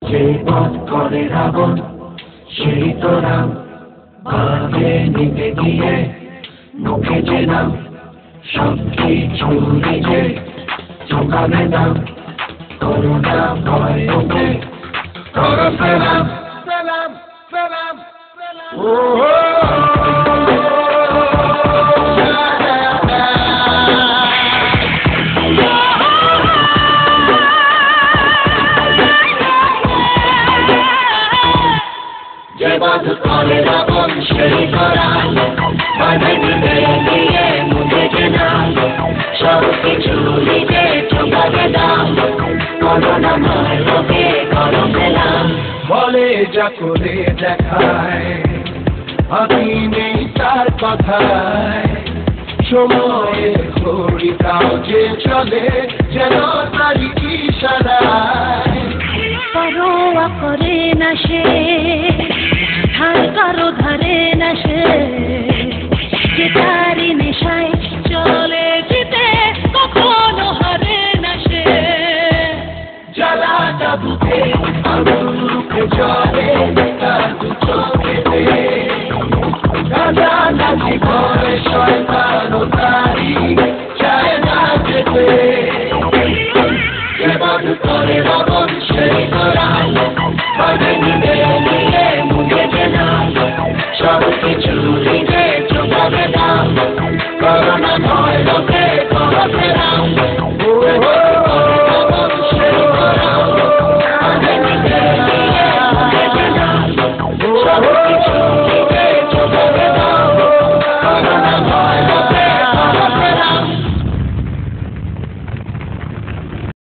যে পথ করে রাবণ সেই তো নাম বাজে নিতে গিয়ে মুখে যে নাম সব কিছু নিজে চোখাবে নাম করুণা ভয় উঠে করো সালাম সালাম সালাম যে পথ করে রাবণ সেই করাল বাধা দিতে গিয়ে মুখে যে নাম সব কিছু নিজে চোখাবে নাম করুণা ভয় উঠে করো সালাম বলে যা করে দেখায় আমি নেই তার কথায় সময়ের ঘড়ি কাজে চলে যেন তারি ইশারায় পরোয়া করে না সে ধার কারো ধারে না সে যে তারি নেশায় চলে যেতে কখনো হারে না সে জ্বালাটা বুকে আগুনকে জলে তার চোখেতে রাজা নাচি করে শয়তান ও তারি চায় না যেতে যে পথ করে